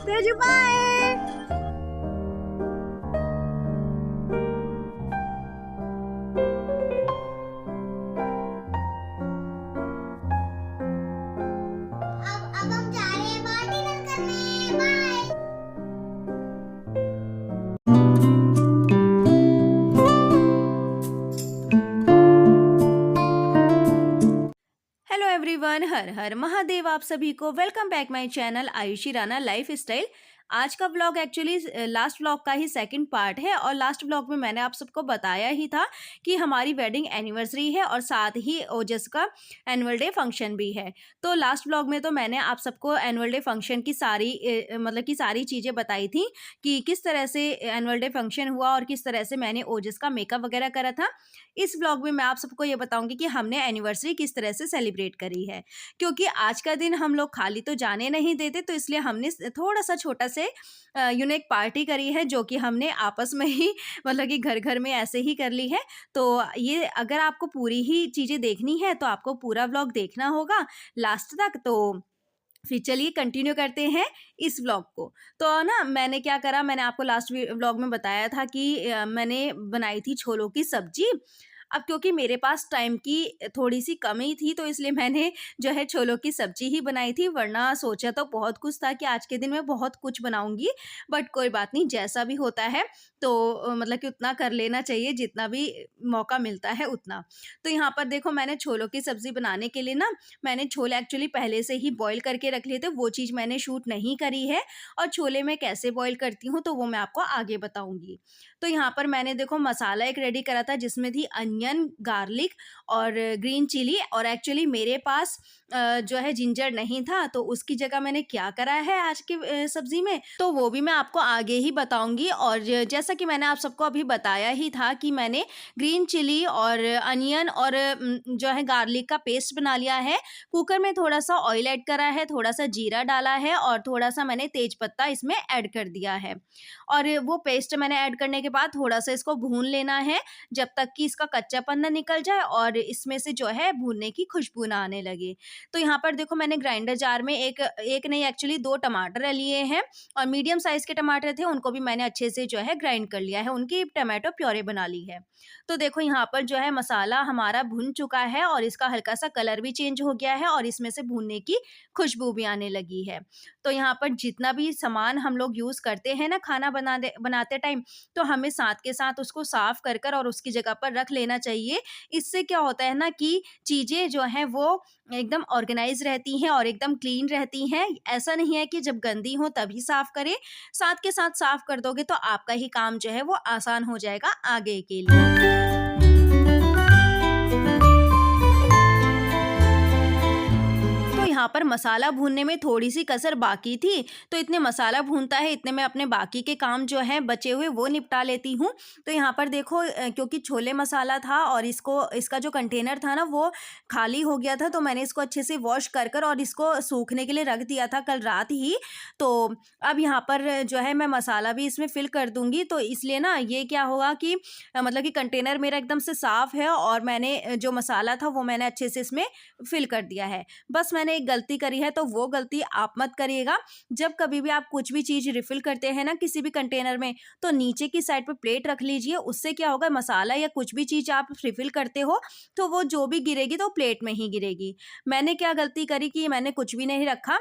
Tezu bye. अब हम जा रहे हैं बाहर डिनर करने। बाय। हेलो एवरीवन, हर हर महादेव। आप सभी को welcome back my channel Ayushi Rana life style. आज का व्लॉग एक्चुअली लास्ट व्लॉग का ही सेकंड पार्ट है और लास्ट व्लॉग में मैंने आप सबको बताया ही था कि हमारी वेडिंग एनिवर्सरी है और साथ ही ओजस का एनुअल डे फंक्शन भी है। तो लास्ट व्लॉग में तो मैंने आप सबको एनुअल डे फंक्शन की सारी चीज़ें बताई थी कि किस तरह से एनुअल डे फंक्शन हुआ और किस तरह से मैंने ओजस का मेकअप वगैरह करा था। इस व्लॉग में मैं आप सबको ये बताऊंगी कि हमने एनिवर्सरी किस तरह से सेलिब्रेट करी है, क्योंकि आज का दिन हम लोग खाली तो जाने नहीं देते, तो इसलिए हमने थोड़ा सा छोटा से यूनिक पार्टी करी है जो कि हमने आपस में ही मतलब कि घर घर में ऐसे ही कर ली है। तो ये अगर आपको पूरी ही चीज़ें देखनी है तो आपको पूरा व्लॉग देखना होगा लास्ट तक। तो फिर चलिए कंटिन्यू करते हैं इस व्लॉग को। तो ना मैंने क्या करा, मैंने आपको लास्ट व्लॉग में बताया था कि मैंने बनाई थी छोलों की सब्जी। अब क्योंकि मेरे पास टाइम की थोड़ी सी कमी थी तो इसलिए मैंने जो है छोलों की सब्जी ही बनाई थी, वरना सोचा तो बहुत कुछ था कि आज के दिन मैं बहुत कुछ बनाऊंगी, बट कोई बात नहीं, जैसा भी होता है तो मतलब कि उतना कर लेना चाहिए जितना भी मौका मिलता है उतना। तो यहाँ पर देखो, मैंने छोलों की सब्जी बनाने के लिए ना मैंने छोले एक्चुअली पहले से ही बॉईल करके रख लिए थे, वो चीज़ मैंने शूट नहीं करी है। और छोले मैं कैसे बॉईल करती हूँ तो वो मैं आपको आगे बताऊँगी। तो यहाँ पर मैंने देखो मसाला एक रेडी करा था जिसमें थी अनियन, गार्लिक और ग्रीन चिली। और एक्चुअली मेरे पास जो है जिंजर नहीं था, तो उसकी जगह मैंने क्या करा है आज की सब्जी में तो वो भी मैं आपको आगे ही बताऊंगी। और जैसा कि मैंने आप सबको अभी बताया ही था कि मैंने ग्रीन चिली और अनियन और जो है गार्लिक का पेस्ट बना लिया है। कुकर में थोड़ा सा ऑयल ऐड करा है, थोड़ा सा जीरा डाला है और थोड़ा सा मैंने तेज पत्ता इसमें ऐड कर दिया है। और वो पेस्ट मैंने ऐड करने के बाद थोड़ा सा इसको भून लेना है जब तक कि इसका कच्चापन ना निकल जाए और इसमें से जो है भूनने की खुशबू ना आने लगे। तो यहाँ पर देखो मैंने ग्राइंडर जार में एक नहीं एक्चुअली 2 टमाटर लिए हैं और मीडियम साइज़ के टमाटर थे, उनको भी मैंने अच्छे से जो है ग्राइंड कर लिया है, उनकी टोमेटो प्योरे बना ली है। तो देखो यहाँ पर जो है मसाला हमारा भुन चुका है और इसका हल्का सा कलर भी चेंज हो गया है और इसमें से भूनने की खुशबू भी आने लगी है। तो यहाँ पर जितना भी सामान हम लोग यूज़ करते हैं ना खाना बनाते टाइम, तो हमें साथ के साथ उसको साफ कर और उसकी जगह पर रख लेना चाहिए। इससे क्या होता है ना कि चीज़ें जो हैं वो एकदम ऑर्गेनाइज रहती हैं और एकदम क्लीन रहती हैं। ऐसा नहीं है कि जब गंदी हो तभी साफ करें, साथ के साथ साफ कर दोगे तो आपका ही काम जो है वो आसान हो जाएगा आगे के लिए। तो यहाँ पर मसाला भूनने में थोड़ी सी कसर बाकी थी, तो इतने मसाला भूनता है इतने में अपने बाकी के काम जो हैं बचे हुए वो निपटा लेती हूँ। तो यहाँ पर देखो क्योंकि छोले मसाला था और इसका जो कंटेनर था ना वो खाली हो गया था, तो मैंने इसको अच्छे से वॉश कर और इसको सूखने के लिए रख दिया था कल रात ही। तो अब यहाँ पर जो है मैं मसाला भी इसमें फिल कर दूंगी, तो इसलिए ना ये क्या होगा कि मतलब कि कंटेनर मेरा एकदम से साफ है और मैंने जो मसाला था वो मैंने अच्छे से इसमें फिल कर दिया है। बस मैंने एक गलती करी है तो वो गलती आप मत करिएगा। जब कभी भी आप कुछ भी चीज़ रिफ़िल करते हैं ना किसी भी कंटेनर में, तो नीचे की साइड पे प्लेट रख लीजिए। उससे क्या होगा, मसाला या कुछ भी चीज़ आप रिफ़िल करते हो तो वो जो भी गिरेगी तो प्लेट में ही गिरेगी। मैंने क्या गलती करी कि मैंने कुछ भी नहीं रखा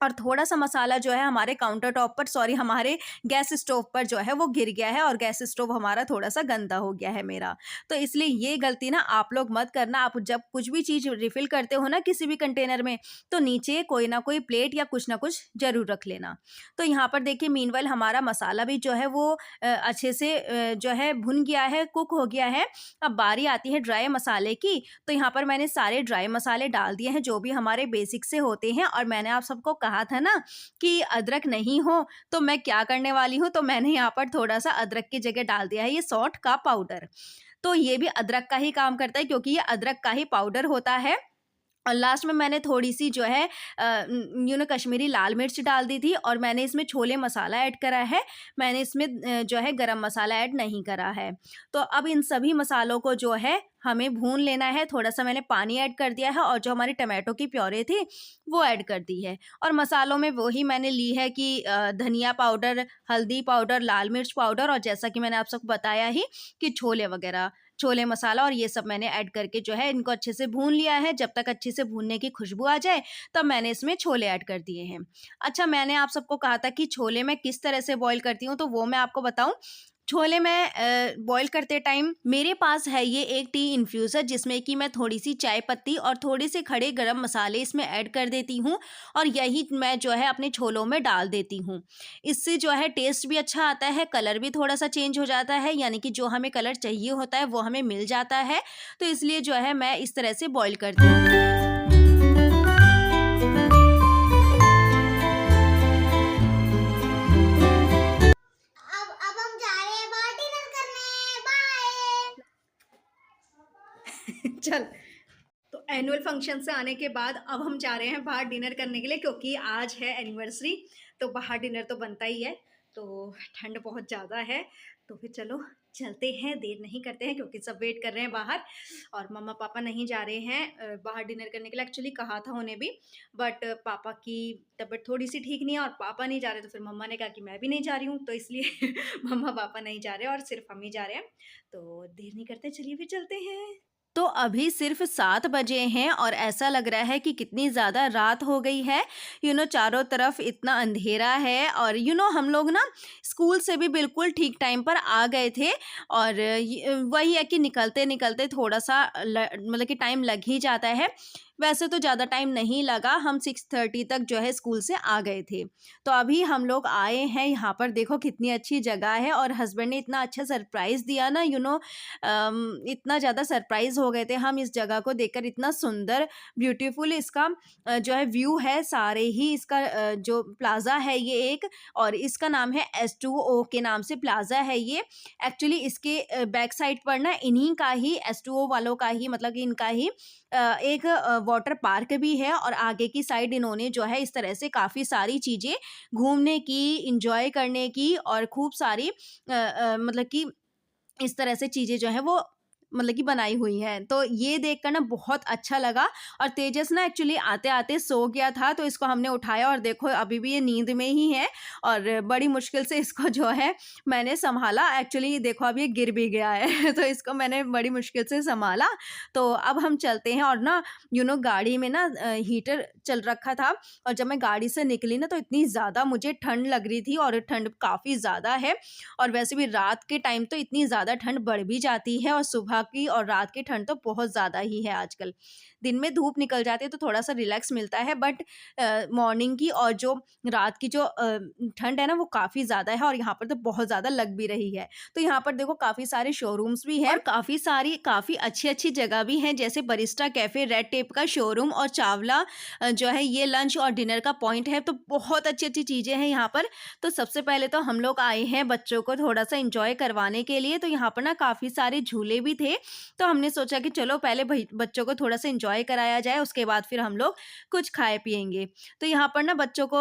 और थोड़ा-सा मसाला जो है हमारे काउंटर टॉप पर हमारे गैस स्टोव पर जो है वो गिर गया है और गैस स्टोव हमारा थोड़ा-सा गंदा हो गया है मेरा। तो इसलिए ये गलती ना आप लोग मत करना। आप जब कुछ भी चीज़ रिफ़िल करते हो ना किसी भी कंटेनर में, तो नीचे कोई ना कोई प्लेट या कुछ ना कुछ ज़रूर रख लेना। तो यहाँ पर देखिए मीनवाइल हमारा मसाला भी जो है वो अच्छे से जो है भुन गया है, कुक हो गया है। अब बारी आती है ड्राई मसाले की। तो यहाँ पर मैंने सारे ड्राई मसाले डाल दिए हैं जो भी हमारे बेसिक से होते हैं। और मैंने आप सबको कहा था ना कि अदरक नहीं हो तो मैं क्या करने वाली हूँ, तो मैंने यहाँ पर थोड़ा-सा अदरक की जगह डाल दिया है ये सौंठ का पाउडर। तो ये भी अदरक का ही काम करता है क्योंकि ये अदरक का ही पाउडर होता है। और लास्ट में मैंने थोड़ी-सी जो है कश्मीरी लाल मिर्च डाल दी थी और मैंने इसमें छोले मसाला ऐड करा है। मैंने इसमें जो है गरम मसाला ऐड नहीं करा है। तो अब इन सभी मसालों को जो है हमें भून लेना है। थोड़ा-सा मैंने पानी ऐड कर दिया है और जो हमारी टमाटो की प्योरे थी, वो ऐड कर दी है। और मसालों में वही मैंने ली है कि धनिया पाउडर, हल्दी पाउडर, लाल मिर्च पाउडर और जैसा कि मैंने आप सबको बताया ही कि छोले वगैरह, छोले मसाला और ये सब मैंने ऐड करके जो है इनको अच्छे से भून लिया है। जब तक अच्छे से भूनने की खुशबू आ जाए, तब मैंने इसमें छोले ऐड कर दिए हैं। अच्छा, मैंने आप सबको कहा था कि छोले मैं किस तरह से बॉयल करती हूँ, तो वो मैं आपको बताऊँ। छोले मैं बॉयल करते टाइम मेरे पास है ये एक टी इन्फ्यूज़र, जिसमें कि मैं थोड़ी-सी चाय पत्ती और थोड़े से खड़े गरम मसाले इसमें ऐड कर देती हूँ और यही मैं जो है अपने छोलों में डाल देती हूँ। इससे जो है टेस्ट भी अच्छा आता है, कलर भी थोड़ा-सा चेंज हो जाता है, यानी कि जो हमें कलर चाहिए होता है वो हमें मिल जाता है। तो इसलिए जो है मैं इस तरह से बॉयल करती हूँ। अब हम जा रहे हैं बाहर डिनर करने, बाय। चल, तो एनुअल फंक्शन से आने के बाद अब हम जा रहे हैं बाहर डिनर करने के लिए, क्योंकि आज है एनिवर्सरी, तो बाहर डिनर तो बनता ही है। तो ठंड बहुत ज़्यादा है, तो फिर चलो चलते हैं, देर नहीं करते हैं, क्योंकि सब वेट कर रहे हैं बाहर। और मम्मा पापा नहीं जा रहे हैं बाहर डिनर करने के लिए। एक्चुअली कहा था उन्हें भी, बट पापा की तबीयत थोड़ी सी ठीक नहीं है और पापा नहीं जा रहे, तो फिर मम्मा ने कहा कि मैं भी नहीं जा रही हूँ, तो इसलिए मम्मा पापा नहीं जा रहे और सिर्फ हम ही जा रहे हैं। तो देर नहीं करते, चलिए फिर चलते हैं। तो अभी सिर्फ 7 बजे हैं और ऐसा लग रहा है कि कितनी ज़्यादा रात हो गई है। चारों तरफ इतना अंधेरा है और हम लोग ना स्कूल से भी बिल्कुल ठीक टाइम पर आ गए थे। और वही है कि निकलते-निकलते थोड़ा-सा मतलब कि टाइम लग ही जाता है। वैसे तो ज़्यादा टाइम नहीं लगा, हम 6:30 तक जो है स्कूल से आ गए थे। तो अभी हम लोग आए हैं, यहाँ पर देखो कितनी अच्छी जगह है और हस्बैंड ने इतना अच्छा सरप्राइज़ दिया ना, इतना ज़्यादा सरप्राइज़ हो गए थे हम इस जगह को देखकर। इतना सुंदर ब्यूटीफुल इसका जो है व्यू है, सारे ही इसका जो प्लाज़ा है ये एक, और इसका नाम है S2O के नाम से प्लाज़ा है ये। एक्चुअली इसके बैक साइड पर ना इन्हीं का ही, S2O वालों का ही, मतलब कि इनका ही एक वाटर पार्क भी है और आगे की साइड इन्होंने जो है इस तरह से काफ़ी सारी चीज़ें घूमने की, एन्जॉय करने की और खूब सारी मतलब कि इस तरह से चीज़ें जो हैं वो मतलब कि बनाई हुई हैं। तो ये देखकर ना बहुत अच्छा लगा। और तेजस ना एक्चुअली आते-आते सो गया था, तो इसको हमने उठाया और देखो अभी भी ये नींद में ही है और बड़ी मुश्किल से इसको जो है मैंने सँभाला। एक्चुअली देखो अब ये गिर भी गया है तो इसको मैंने बड़ी मुश्किल से सँभाला। तो अब हम चलते हैं और ना गाड़ी में ना हीटर चल रखा था और जब मैं गाड़ी से निकली ना तो इतनी ज़्यादा मुझे ठंड लग रही थी और ठंड काफ़ी ज़्यादा है। और वैसे भी रात के टाइम तो इतनी ज़्यादा ठंड बढ़ भी जाती है और सुबह की और रात की ठंड तो बहुत ज़्यादा ही है आजकल। दिन में धूप निकल जाती है तो थोड़ा-सा रिलैक्स मिलता है, बट मॉर्निंग की और जो रात की जो ठंड है ना वो काफ़ी ज़्यादा है और यहाँ पर तो बहुत ज़्यादा लग भी रही है। तो यहाँ पर देखो काफ़ी सारे शोरूम्स भी हैं और काफ़ी अच्छी-अच्छी जगह भी हैं, जैसे बरिस्टा कैफ़े, रेड टेप का शोरूम और चावला जो है ये लंच और डिनर का पॉइंट है। तो बहुत अच्छी-अच्छी चीज़ें हैं यहाँ पर। तो सबसे पहले तो हम लोग आए हैं बच्चों को थोड़ा-सा एन्जॉय करवाने के लिए, तो यहाँ पर ना काफ़ी सारे झूले भी थे। तो हमने सोचा कि चलो पहले भई बच्चों को थोड़ा-सा एन्जॉय कराया जाए, उसके बाद फिर हम लोग कुछ खाए-पिएँगे। तो यहाँ पर ना बच्चों को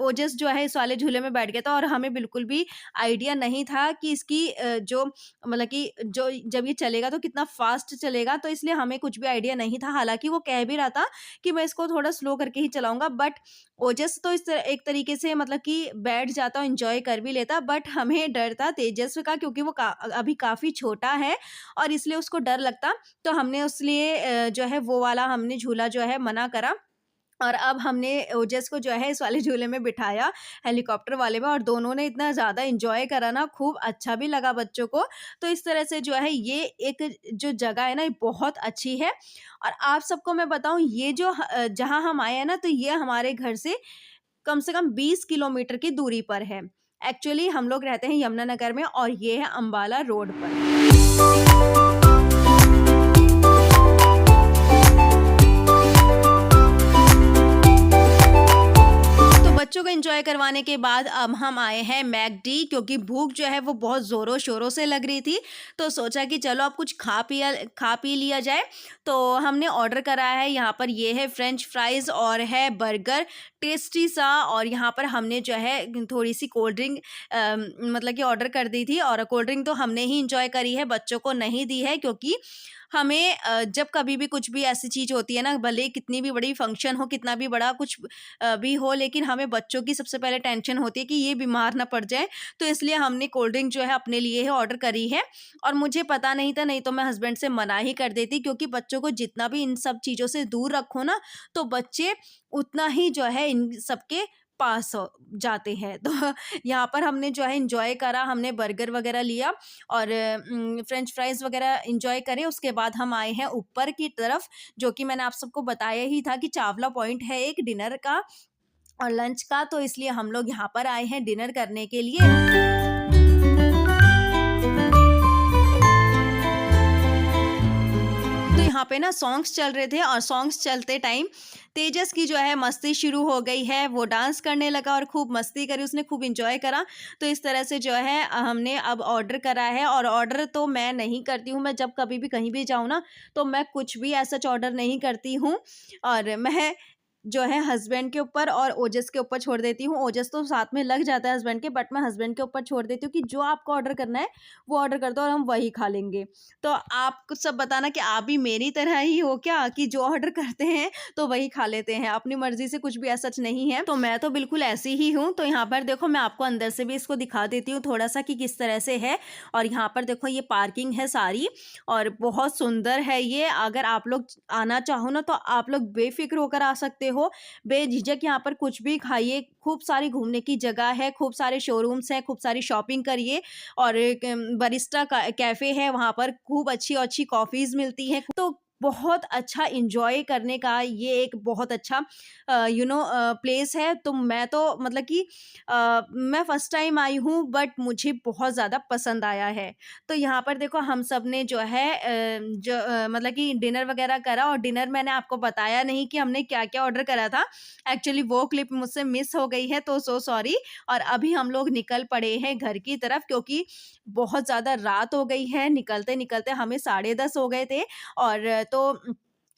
ओजस जो है इस वाले झूले में बैठ गया था और हमें बिल्कुल भी आइडिया नहीं था कि इसकी जो मतलब कि जो जब ये चलेगा तो कितना फ़ास्ट चलेगा, तो इसलिए हमें कुछ भी आइडिया नहीं था। हालाँकि वो कह भी रहा था कि मैं इसको थोड़ा स्लो करके ही चलाऊँगा, बट ओजस तो एक तरीके से मतलब कि बैठ जाता और एन्जॉय कर भी लेता, बट हमें डर था तेजस्वी का, क्योंकि वो अभी काफ़ी छोटा है और इसलिए उसको डर लगता। तो हमने उसलिए जो है वो वाला हमने झूला जो है मना करा और अब हमने ओजस को जो है इस वाले झूले में बिठाया, हेलीकॉप्टर वाले में, और दोनों ने इतना ज़्यादा एन्जॉय करा ना, खूब अच्छा भी लगा बच्चों को। तो इस तरह से जो है ये एक जो जगह है ना ये बहुत अच्छी है। और आप सबको मैं बताऊँ, ये जो जहाँ हम आए हैं ना, तो ये हमारे घर से कम 20 किलोमीटर की दूरी पर है। एक्चुअली हम लोग रहते हैं यमुनानगर में और ये है अम्बाला रोड पर। बच्चों को एन्जॉय एंजॉय करवाने के बाद अब हम आए हैं मैकडी, क्योंकि भूख जो है वो बहुत ज़ोरों शोरों से लग रही थी। तो सोचा कि चलो अब कुछ खा पी लिया जाए। तो हमने ऑर्डर करा है, यहाँ पर ये है फ्रेंच फ्राइज़ और है बर्गर टेस्टी सा, और यहाँ पर हमने जो है थोड़ी सी कोल्ड ड्रिंक मतलब कि ऑर्डर कर दी थी, और कोल्ड ड्रिंक तो हमने ही इंजॉय करी है, बच्चों को नहीं दी है, क्योंकि हमें जब कभी भी कुछ भी ऐसी चीज़ होती है ना, भले ही कितनी भी बड़ी फंक्शन हो, कितना भी बड़ा कुछ भी हो, लेकिन हमें बच्चों की सबसे पहले टेंशन होती है कि ये बीमार ना पड़ जाए। तो इसलिए हमने कोल्ड ड्रिंक जो है अपने लिए ही ऑर्डर करी है, और मुझे पता नहीं था, नहीं तो मैं हस्बैंड से मना ही कर देती, क्योंकि बच्चों को जितना भी इन सब चीज़ों से दूर रखो ना, तो बच्चे उतना ही जो है इन सबके पास हो जाते हैं। तो यहाँ पर हमने जो है एन्जॉय करा, हमने बर्गर वगैरह लिया और फ्रेंच फ्राइज़ वगैरह एन्जॉय करे। उसके बाद हम आए हैं ऊपर की तरफ, जो कि मैंने आप सबको बताया ही था कि चावला पॉइंट है एक डिनर का और लंच का, तो इसलिए हम लोग यहाँ पर आए हैं डिनर करने के लिए। तो यहाँ पे ना सॉन्ग्स चल रहे थे, और सॉन्ग्स चलते टाइम तेजस की जो है मस्ती शुरू हो गई है, वो डांस करने लगा और खूब मस्ती करी, उसने खूब एंजॉय करा। तो इस तरह से जो है हमने अब ऑर्डर करा है, और ऑर्डर तो मैं नहीं करती हूँ, मैं जब कभी भी कहीं भी जाऊँ ना, तो मैं कुछ भी ऐसा ऑर्डर नहीं करती हूँ, और मैं जो है हस्बैंड के ऊपर और ओजस के ऊपर छोड़ देती हूँ। ओजस तो साथ में लग जाता है हस्बैंड के, बट मैं हस्बैंड के ऊपर छोड़ देती हूँ कि जो आपको ऑर्डर करना है वो ऑर्डर कर दो और हम वही खा लेंगे। तो आप कुछ सब बताना कि आप भी मेरी तरह ही हो क्या, कि जो ऑर्डर करते हैं तो वही खा लेते हैं, अपनी मर्जी से कुछ भी ऐसा सच नहीं है। तो मैं तो बिल्कुल ऐसी ही हूँ। तो यहाँ पर देखो, मैं आपको अंदर से भी इसको दिखा देती हूँ थोड़ा सा कि किस तरह से है। और यहाँ पर देखो, ये पार्किंग है सारी, और बहुत सुंदर है ये। अगर आप लोग आना चाहो ना, तो आप लोग बेफिक्र होकर आ सकते हो, बेझिझक यहाँ पर कुछ भी खाइए। खूब सारी घूमने की जगह है, खूब सारे शोरूम्स हैं, खूब सारी शॉपिंग करिए, और एक बरिस्टा का कैफ़े है, वहाँ पर खूब अच्छी-अच्छी कॉफ़ीज़ मिलती हैं। तो बहुत अच्छा एन्जॉय करने का ये एक बहुत अच्छा प्लेस है। तो मैं तो मतलब कि मैं फर्स्ट टाइम आई हूँ, बट मुझे बहुत ज़्यादा पसंद आया है। तो यहाँ पर देखो, हम सब ने जो है मतलब कि डिनर वगैरह करा, और डिनर मैंने आपको बताया नहीं कि हमने क्या-क्या ऑर्डर करा था। एक्चुअली वो क्लिप मुझसे मिस हो गई है, तो सो सॉरी। और अभी हम लोग निकल पड़े हैं घर की तरफ, क्योंकि बहुत ज़्यादा रात हो गई है। निकलते-निकलते हमें 10:30 हो गए थे, और तो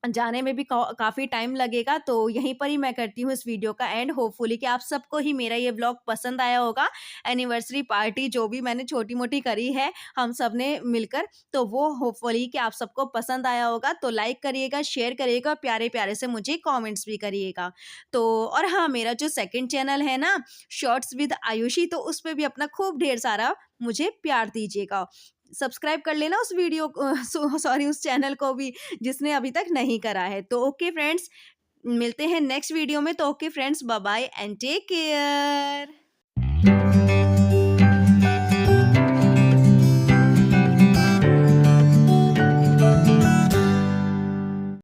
जाने में भी काफ़ी टाइम लगेगा। तो यहीं पर ही मैं करती हूँ इस वीडियो का एंड। होपफुली कि आप सबको ही मेरा ये व्लॉग पसंद आया होगा। एनिवर्सरी पार्टी जो भी मैंने छोटी-मोटी करी है हम सब ने मिलकर, तो वो होपफुली कि आप सबको पसंद आया होगा। तो लाइक करिएगा, शेयर करिएगा, प्यारे-प्यारे से मुझे कमेंट्स भी करिएगा। तो और हाँ, मेरा जो सेकंड चैनल है ना, शॉर्ट्स विद आयुषी, तो उस पे भी अपना खूब ढेर सारा मुझे प्यार दीजिएगा। सब्सक्राइब कर लेना उस वीडियो को सॉरी, उस चैनल को भी, जिसने अभी तक नहीं करा है। तो ओके फ्रेंड्स, मिलते हैं नेक्स्ट वीडियो में। तो okay friends, bye bye and take care.